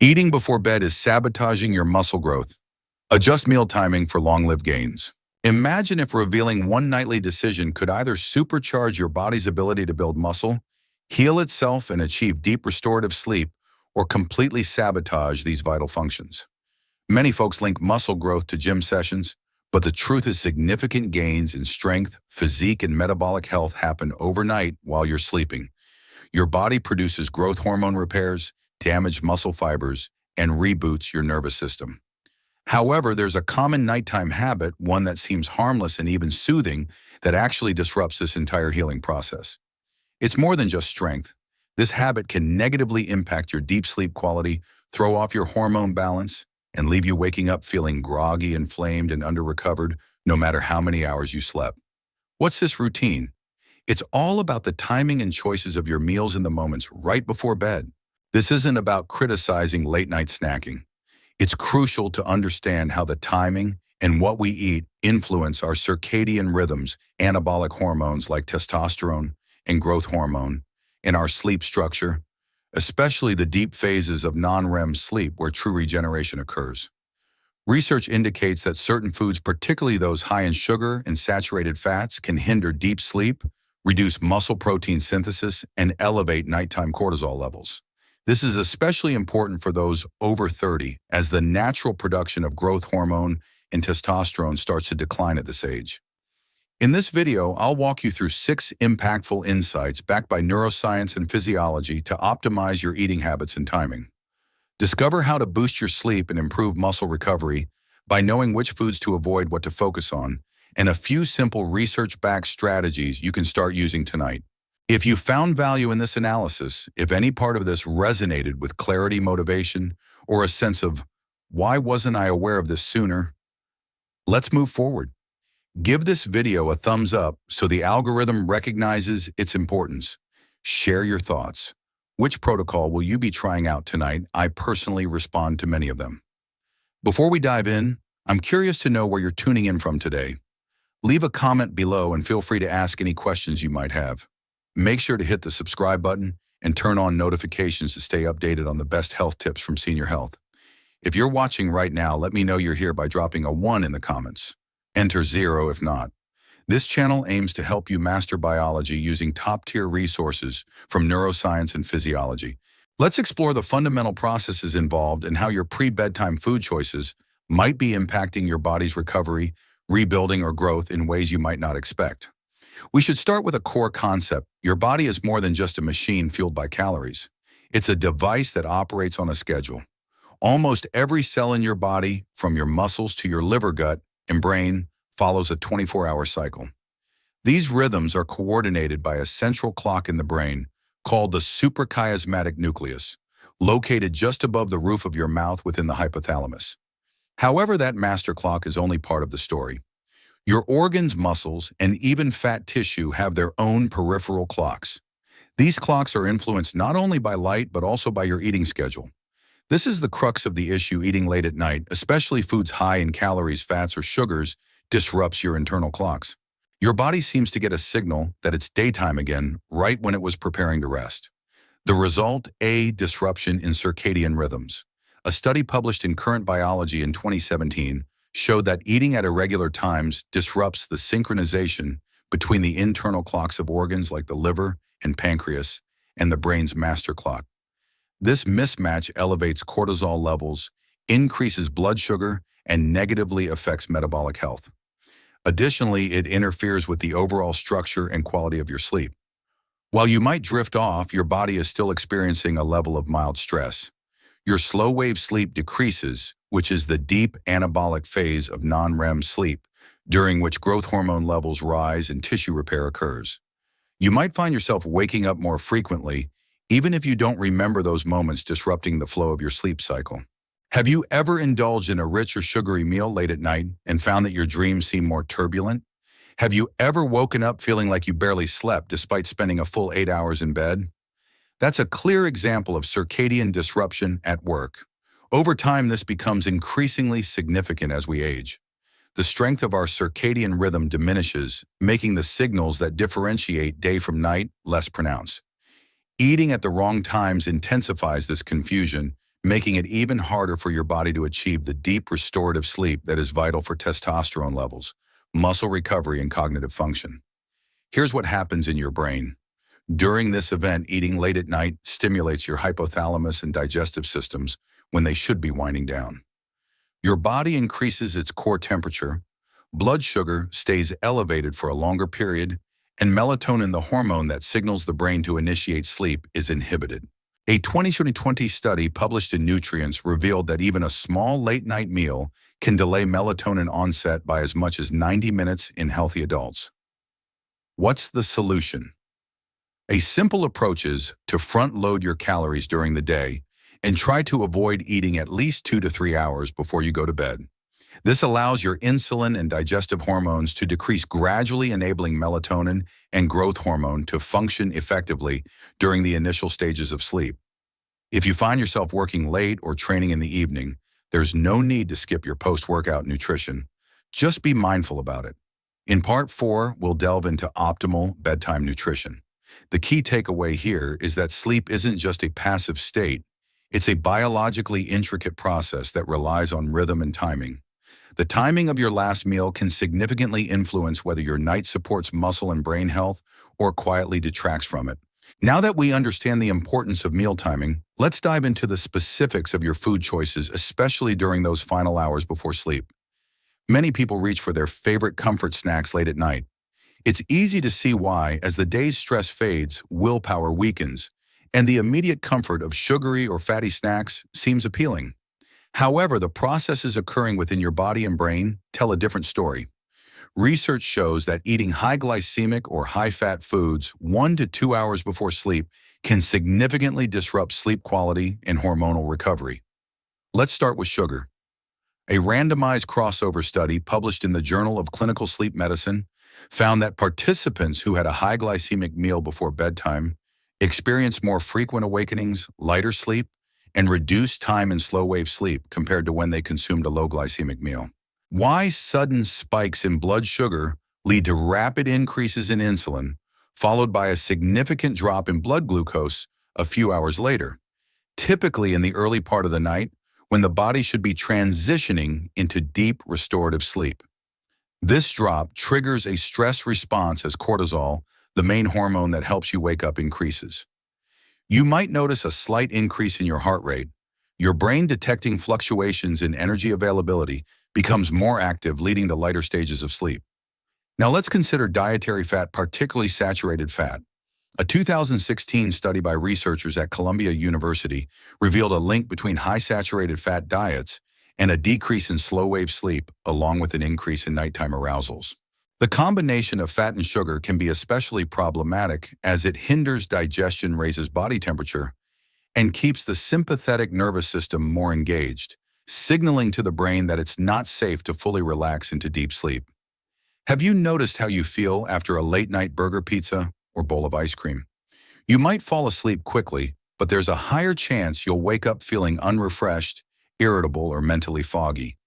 Eating before bed is sabotaging your muscle growth. Adjust meal timing for long-lived gains. Imagine if revealing one nightly decision could either supercharge your body's ability to build muscle, heal itself and achieve deep restorative sleep, or completely sabotage these vital functions. Many folks link muscle growth to gym sessions, but the truth is significant gains in strength, physique, and metabolic health happen overnight while you're sleeping. Your body produces growth hormone repairs, damaged muscle fibers, and reboots your nervous system. However, there's a common nighttime habit, one that seems harmless and even soothing, that actually disrupts this entire healing process. It's more than just strength. This habit can negatively impact your deep sleep quality, throw off your hormone balance, and leave you waking up feeling groggy, inflamed, and under-recovered, no matter how many hours you slept. What's this routine? It's all about the timing and choices of your meals in the moments right before bed. This isn't about criticizing late-night snacking. It's crucial to understand how the timing and what we eat influence our circadian rhythms, anabolic hormones like testosterone and growth hormone, and our sleep structure, especially the deep phases of non-REM sleep where true regeneration occurs. Research indicates that certain foods, particularly those high in sugar and saturated fats, can hinder deep sleep, reduce muscle protein synthesis, and elevate nighttime cortisol levels. This is especially important for those over 30, as the natural production of growth hormone and testosterone starts to decline at this age. In this video, I'll walk you through 6 impactful insights backed by neuroscience and physiology to optimize your eating habits and timing. Discover how to boost your sleep and improve muscle recovery by knowing which foods to avoid, what to focus on, and a few simple research-backed strategies you can start using tonight. If you found value in this analysis, if any part of this resonated with clarity, motivation, or a sense of, why wasn't I aware of this sooner? Let's move forward. Give this video a thumbs up so the algorithm recognizes its importance. Share your thoughts. Which protocol will you be trying out tonight? I personally respond to many of them. Before we dive in, I'm curious to know where you're tuning in from today. Leave a comment below and feel free to ask any questions you might have. Make sure to hit the subscribe button and turn on notifications to stay updated on the best health tips from Senior Health. If you're watching right now, let me know you're here by dropping a 1 in the comments. Enter 0 if not. This channel aims to help you master biology using top-tier resources from neuroscience and physiology. Let's explore the fundamental processes involved and how your pre-bedtime food choices might be impacting your body's recovery, rebuilding, or growth in ways you might not expect. We should start with a core concept. Your body is more than just a machine fueled by calories. It's a device that operates on a schedule. Almost every cell in your body, from your muscles to your liver, gut, and brain, follows a 24-hour cycle. These rhythms are coordinated by a central clock in the brain called the suprachiasmatic nucleus, located just above the roof of your mouth within the hypothalamus. However, that master clock is only part of the story. Your organs, muscles, and even fat tissue have their own peripheral clocks. These clocks are influenced not only by light, but also by your eating schedule. This is the crux of the issue. Eating late at night, especially foods high in calories, fats, or sugars, disrupts your internal clocks. Your body seems to get a signal that it's daytime again right when it was preparing to rest. The result, a disruption in circadian rhythms. A study published in Current Biology in 2017 showed that eating at irregular times disrupts the synchronization between the internal clocks of organs like the liver and pancreas and the brain's master clock. This mismatch elevates cortisol levels, increases blood sugar, and negatively affects metabolic health. Additionally, it interferes with the overall structure and quality of your sleep. While you might drift off, your body is still experiencing a level of mild stress. Your slow-wave sleep decreases, which is the deep anabolic phase of non-REM sleep, during which growth hormone levels rise and tissue repair occurs. You might find yourself waking up more frequently, even if you don't remember those moments disrupting the flow of your sleep cycle. Have you ever indulged in a rich or sugary meal late at night and found that your dreams seem more turbulent? Have you ever woken up feeling like you barely slept despite spending a full 8 hours in bed? That's a clear example of circadian disruption at work. Over time, this becomes increasingly significant as we age. The strength of our circadian rhythm diminishes, making the signals that differentiate day from night less pronounced. Eating at the wrong times intensifies this confusion, making it even harder for your body to achieve the deep restorative sleep that is vital for testosterone levels, muscle recovery, and cognitive function. Here's what happens in your brain. During this event, eating late at night stimulates your hypothalamus and digestive systems when they should be winding down. Your body increases its core temperature, blood sugar stays elevated for a longer period, and melatonin, the hormone that signals the brain to initiate sleep, is inhibited. A 2020 study published in Nutrients revealed that even a small late-night meal can delay melatonin onset by as much as 90 minutes in healthy adults. What's the solution? A simple approach is to front-load your calories during the day and try to avoid eating at least 2 to 3 hours before you go to bed. This allows your insulin and digestive hormones to decrease, gradually enabling melatonin and growth hormone to function effectively during the initial stages of sleep. If you find yourself working late or training in the evening, there's no need to skip your post-workout nutrition. Just be mindful about it. In Part 4, we'll delve into optimal bedtime nutrition. The key takeaway here is that sleep isn't just a passive state, it's a biologically intricate process that relies on rhythm and timing. The timing of your last meal can significantly influence whether your night supports muscle and brain health or quietly detracts from it. Now that we understand the importance of meal timing, let's dive into the specifics of your food choices, especially during those final hours before sleep. Many people reach for their favorite comfort snacks late at night. It's easy to see why. As the day's stress fades, willpower weakens, and the immediate comfort of sugary or fatty snacks seems appealing. However, the processes occurring within your body and brain tell a different story. Research shows that eating high glycemic or high-fat foods 1 to 2 hours before sleep can significantly disrupt sleep quality and hormonal recovery. Let's start with sugar. A randomized crossover study published in the Journal of Clinical Sleep Medicine found that participants who had a high glycemic meal before bedtime experienced more frequent awakenings, lighter sleep, and reduced time in slow-wave sleep compared to when they consumed a low glycemic meal. Why sudden spikes in blood sugar lead to rapid increases in insulin, followed by a significant drop in blood glucose a few hours later, typically in the early part of the night when the body should be transitioning into deep restorative sleep. This drop triggers a stress response as cortisol, the main hormone that helps you wake up, increases. You might notice a slight increase in your heart rate. Your brain, detecting fluctuations in energy availability, becomes more active, leading to lighter stages of sleep. Now let's consider dietary fat, particularly saturated fat. A 2016 study by researchers at Columbia University revealed a link between high saturated fat diets and a decrease in slow-wave sleep, along with an increase in nighttime arousals. The combination of fat and sugar can be especially problematic as it hinders digestion, raises body temperature, and keeps the sympathetic nervous system more engaged, signaling to the brain that it's not safe to fully relax into deep sleep. Have you noticed how you feel after a late-night burger, pizza, or bowl of ice cream? You might fall asleep quickly, but there's a higher chance you'll wake up feeling unrefreshed, irritable, or mentally foggy.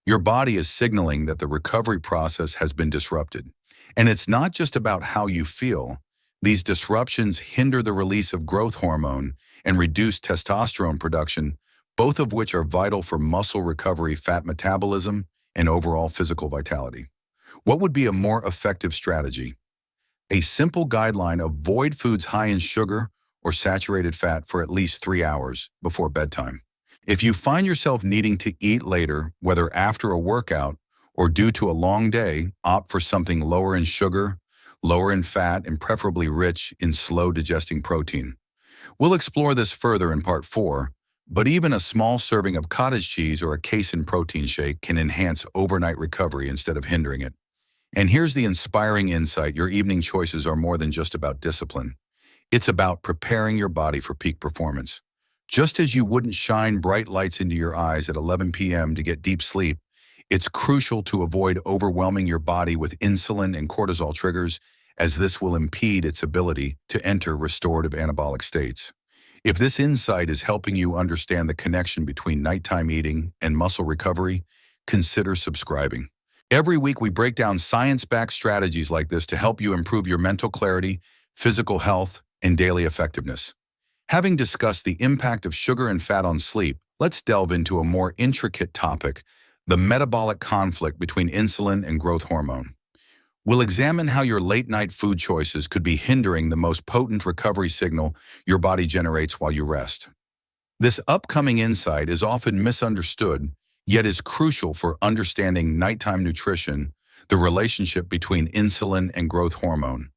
Your body is signaling that the recovery process has been disrupted. And it's not just about how you feel. These disruptions hinder the release of growth hormone and reduce testosterone production, both of which are vital for muscle recovery, fat metabolism, and overall physical vitality. What would be a more effective strategy? A simple guideline: avoid foods high in sugar or saturated fat for at least 3 hours before bedtime. If you find yourself needing to eat later, whether after a workout or due to a long day, opt for something lower in sugar, lower in fat, and preferably rich in slow-digesting protein. We'll explore this further in Part 4, but even a small serving of cottage cheese or a casein protein shake can enhance overnight recovery instead of hindering it. And here's the inspiring insight: your evening choices are more than just about discipline. It's about preparing your body for peak performance. Just as you wouldn't shine bright lights into your eyes at 11 p.m. to get deep sleep, it's crucial to avoid overwhelming your body with insulin and cortisol triggers, as this will impede its ability to enter restorative anabolic states. If this insight is helping you understand the connection between nighttime eating and muscle recovery, consider subscribing. Every week we break down science-backed strategies like this to help you improve your mental clarity, physical health, and daily effectiveness. Having discussed the impact of sugar and fat on sleep, let's delve into a more intricate topic, the metabolic conflict between insulin and growth hormone. We'll examine how your late-night food choices could be hindering the most potent recovery signal your body generates while you rest. This upcoming insight is often misunderstood, yet is crucial for understanding nighttime nutrition, the relationship between insulin and growth hormone,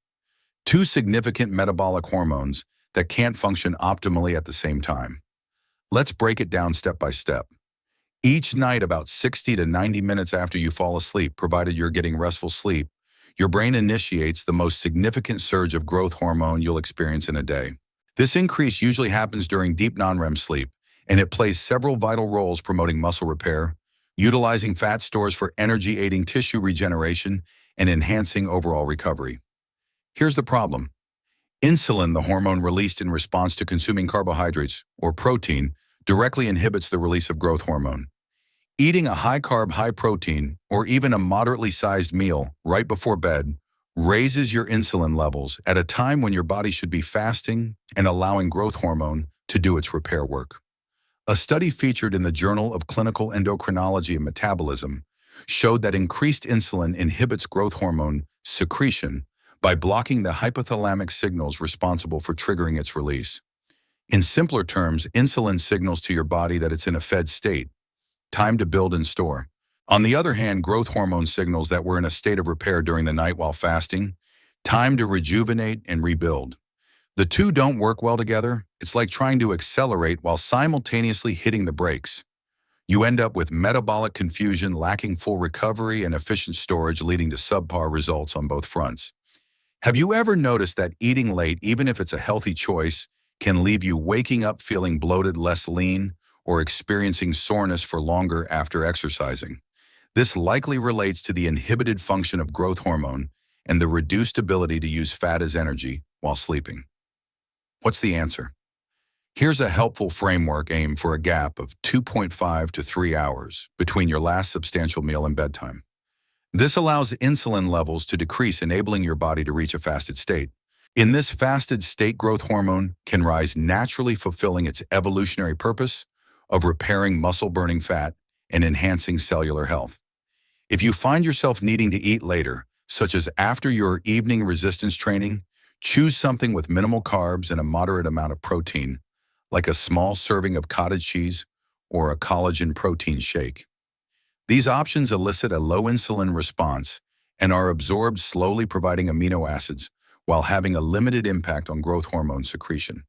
two significant metabolic hormones that can't function optimally at the same time. Let's break it down step by step. Each night, about 60 to 90 minutes after you fall asleep, provided you're getting restful sleep, your brain initiates the most significant surge of growth hormone you'll experience in a day. This increase usually happens during deep non-REM sleep, and it plays several vital roles promoting muscle repair, utilizing fat stores for energy-aiding tissue regeneration, and enhancing overall recovery. Here's the problem. Insulin, the hormone released in response to consuming carbohydrates, or protein, directly inhibits the release of growth hormone. Eating a high-carb, high-protein, or even a moderately sized meal right before bed raises your insulin levels at a time when your body should be fasting and allowing growth hormone to do its repair work. A study featured in the Journal of Clinical Endocrinology and Metabolism showed that increased insulin inhibits growth hormone secretion by blocking the hypothalamic signals responsible for triggering its release. In simpler terms, insulin signals to your body that it's in a fed state, time to build and store. On the other hand, growth hormone signals that we're in a state of repair during the night while fasting, time to rejuvenate and rebuild. The two don't work well together. It's like trying to accelerate while simultaneously hitting the brakes. You end up with metabolic confusion, lacking full recovery, and efficient storage, leading to subpar results on both fronts. Have you ever noticed that eating late, even if it's a healthy choice, can leave you waking up feeling bloated, less lean, or experiencing soreness for longer after exercising? This likely relates to the inhibited function of growth hormone and the reduced ability to use fat as energy while sleeping. What's the answer? Here's a helpful framework aimed for a gap of 2.5 to 3 hours between your last substantial meal and bedtime. This allows insulin levels to decrease, enabling your body to reach a fasted state. In this fasted state, growth hormone can rise naturally, fulfilling its evolutionary purpose of repairing muscle-burning fat and enhancing cellular health. If you find yourself needing to eat later, such as after your evening resistance training, choose something with minimal carbs and a moderate amount of protein, like a small serving of cottage cheese or a collagen protein shake. These options elicit a low insulin response and are absorbed slowly, providing amino acids while having a limited impact on growth hormone secretion.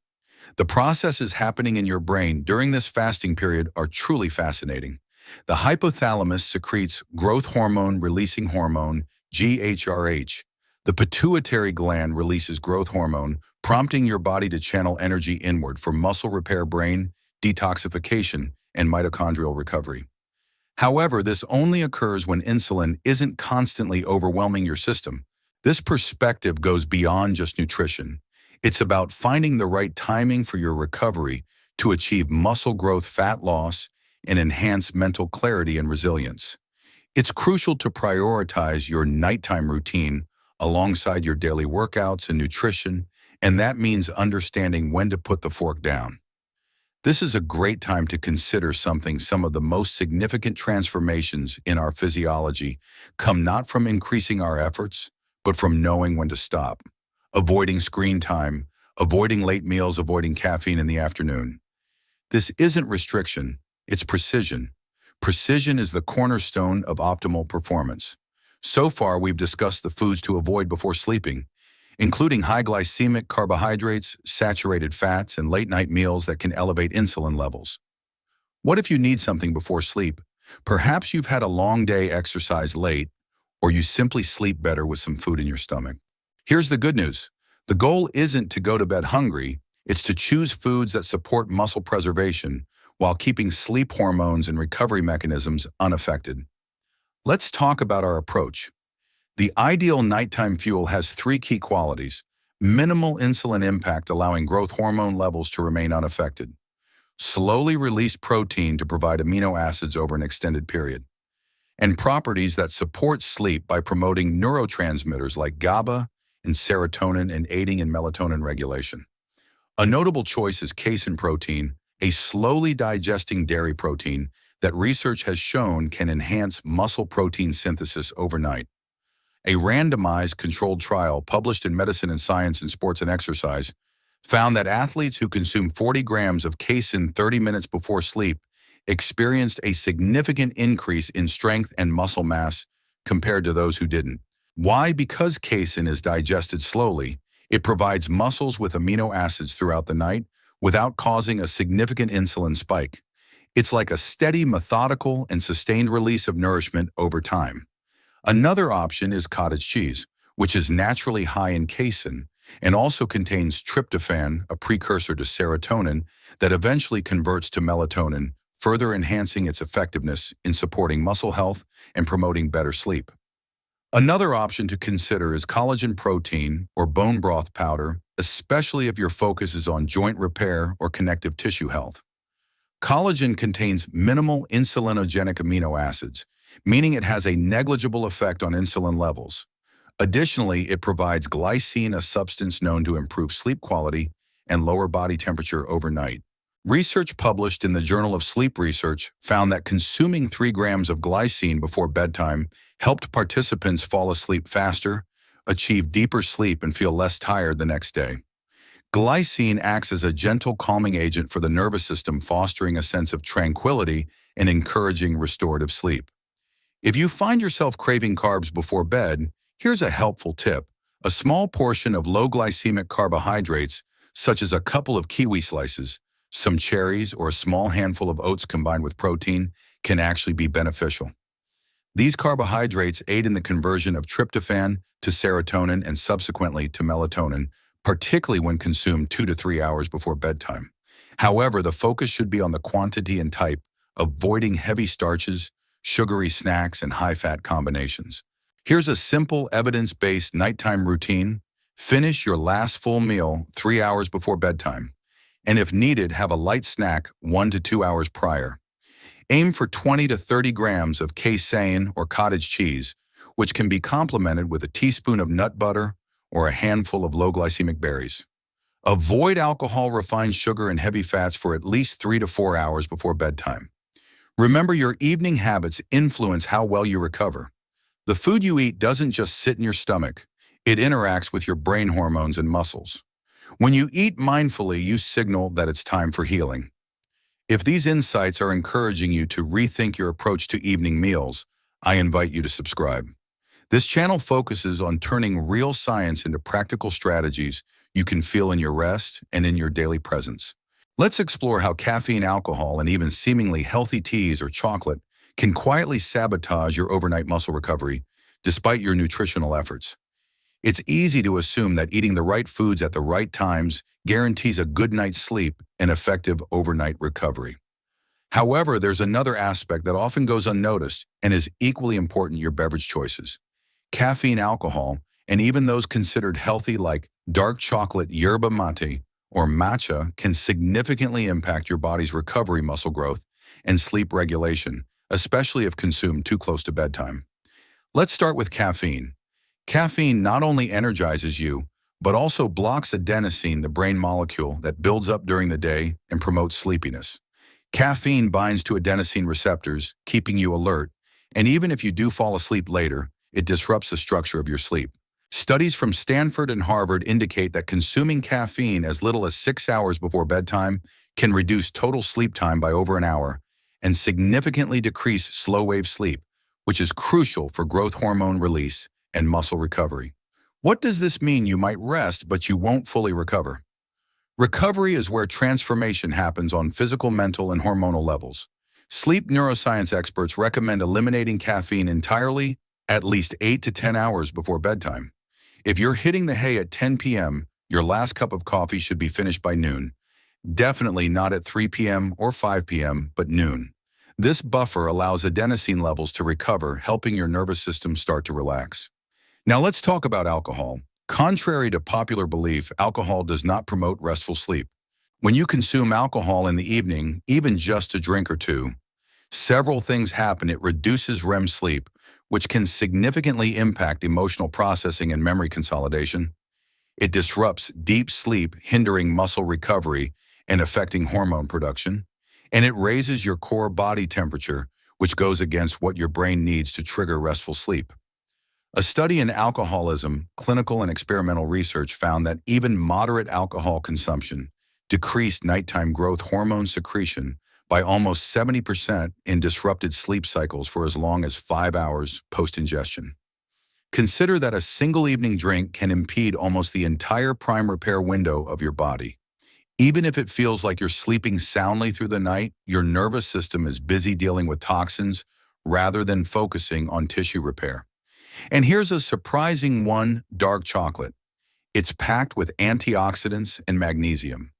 The processes happening in your brain during this fasting period are truly fascinating. The hypothalamus secretes growth hormone releasing hormone, GHRH. The pituitary gland releases growth hormone, prompting your body to channel energy inward for muscle repair, brain detoxification, and mitochondrial recovery. However, this only occurs when insulin isn't constantly overwhelming your system. This perspective goes beyond just nutrition. It's about finding the right timing for your recovery to achieve muscle growth, fat loss, and enhance mental clarity and resilience. It's crucial to prioritize your nighttime routine alongside your daily workouts and nutrition, and that means understanding when to put the fork down. This is a great time to consider something. Some of the most significant transformations in our physiology come not from increasing our efforts, but from knowing when to stop. Avoiding screen time, avoiding late meals, avoiding caffeine in the afternoon. This isn't restriction, it's precision. Precision is the cornerstone of optimal performance. So far, we've discussed the foods to avoid before sleeping, including high glycemic carbohydrates, saturated fats, and late-night meals that can elevate insulin levels. What if you need something before sleep? Perhaps you've had a long day, exercise late, or you simply sleep better with some food in your stomach. Here's the good news. The goal isn't to go to bed hungry, it's to choose foods that support muscle preservation while keeping sleep hormones and recovery mechanisms unaffected. Let's talk about our approach. The ideal nighttime fuel has 3 key qualities: minimal insulin impact, allowing growth hormone levels to remain unaffected; slowly released protein to provide amino acids over an extended period; and properties that support sleep by promoting neurotransmitters like GABA and serotonin and aiding in melatonin regulation. A notable choice is casein protein, a slowly digesting dairy protein that research has shown can enhance muscle protein synthesis overnight. A randomized controlled trial published in Medicine and Science in Sports and Exercise found that athletes who consumed 40 grams of casein 30 minutes before sleep experienced a significant increase in strength and muscle mass compared to those who didn't. Why? Because casein is digested slowly, it provides muscles with amino acids throughout the night without causing a significant insulin spike. It's like a steady, methodical, and sustained release of nourishment over time. Another option is cottage cheese, which is naturally high in casein and also contains tryptophan, a precursor to serotonin that eventually converts to melatonin, further enhancing its effectiveness in supporting muscle health and promoting better sleep. Another option to consider is collagen protein or bone broth powder, especially if your focus is on joint repair or connective tissue health. Collagen contains minimal insulinogenic amino acids, meaning it has a negligible effect on insulin levels. Additionally, it provides glycine, a substance known to improve sleep quality and lower body temperature overnight. Research published in the Journal of Sleep Research found that consuming 3 grams of glycine before bedtime helped participants fall asleep faster, achieve deeper sleep, and feel less tired the next day. Glycine acts as a gentle calming agent for the nervous system, fostering a sense of tranquility and encouraging restorative sleep. If you find yourself craving carbs before bed, here's a helpful tip. A small portion of low glycemic carbohydrates, such as a couple of kiwi slices, some cherries, or a small handful of oats combined with protein, can actually be beneficial. These carbohydrates aid in the conversion of tryptophan to serotonin and subsequently to melatonin, particularly when consumed 2 to 3 hours before bedtime. However, the focus should be on the quantity and type, avoiding heavy starches, sugary snacks, and high-fat combinations. Here's a simple, evidence-based nighttime routine. Finish your last full meal 3 hours before bedtime, and if needed, have a light snack 1 to 2 hours prior. Aim for 20 to 30 grams of casein or cottage cheese, which can be complemented with a teaspoon of nut butter or a handful of low glycemic berries. Avoid alcohol, refined sugar, and heavy fats for at least 3 to 4 hours before bedtime. Remember, your evening habits influence how well you recover. The food you eat doesn't just sit in your stomach. It interacts with your brain hormones and muscles. When you eat mindfully, you signal that it's time for healing. If these insights are encouraging you to rethink your approach to evening meals, I invite you to subscribe. This channel focuses on turning real science into practical strategies you can feel in your rest and in your daily presence. Let's explore how caffeine, alcohol, and even seemingly healthy teas or chocolate can quietly sabotage your overnight muscle recovery despite your nutritional efforts. It's easy to assume that eating the right foods at the right times guarantees a good night's sleep and effective overnight recovery. However, there's another aspect that often goes unnoticed and is equally important: your beverage choices. Caffeine, alcohol, and even those considered healthy like dark chocolate, yerba mate, or matcha can significantly impact your body's recovery, muscle growth, and sleep regulation, especially if consumed too close to bedtime. Let's start with caffeine. Caffeine not only energizes you, but also blocks adenosine, the brain molecule that builds up during the day and promotes sleepiness. Caffeine binds to adenosine receptors, keeping you alert, and even if you do fall asleep later, it disrupts the structure of your sleep. Studies from Stanford and Harvard indicate that consuming caffeine as little as 6 hours before bedtime can reduce total sleep time by over an hour and significantly decrease slow-wave sleep, which is crucial for growth hormone release and muscle recovery. What does this mean? You might rest, but you won't fully recover. Recovery is where transformation happens on physical, mental, and hormonal levels. Sleep neuroscience experts recommend eliminating caffeine entirely at least 8 to 10 hours before bedtime. If you're hitting the hay at 10 p.m., your last cup of coffee should be finished by noon. Definitely not at 3 p.m. or 5 p.m., but noon. This buffer allows adenosine levels to recover, helping your nervous system start to relax. Now let's talk about alcohol. Contrary to popular belief, alcohol does not promote restful sleep. When you consume alcohol in the evening, even just a drink or two, several things happen. It reduces REM sleep, which can significantly impact emotional processing and memory consolidation. It disrupts deep sleep, hindering muscle recovery and affecting hormone production. And it raises your core body temperature, which goes against what your brain needs to trigger restful sleep. A study in alcoholism, clinical and experimental research found that even moderate alcohol consumption decreased nighttime growth hormone secretion by almost 70% in disrupted sleep cycles for as long as 5 hours post-ingestion. Consider that a single evening drink can impede almost the entire prime repair window of your body. Even if it feels like you're sleeping soundly through the night, your nervous system is busy dealing with toxins rather than focusing on tissue repair. And here's a surprising one: dark chocolate. It's packed with antioxidants and magnesium.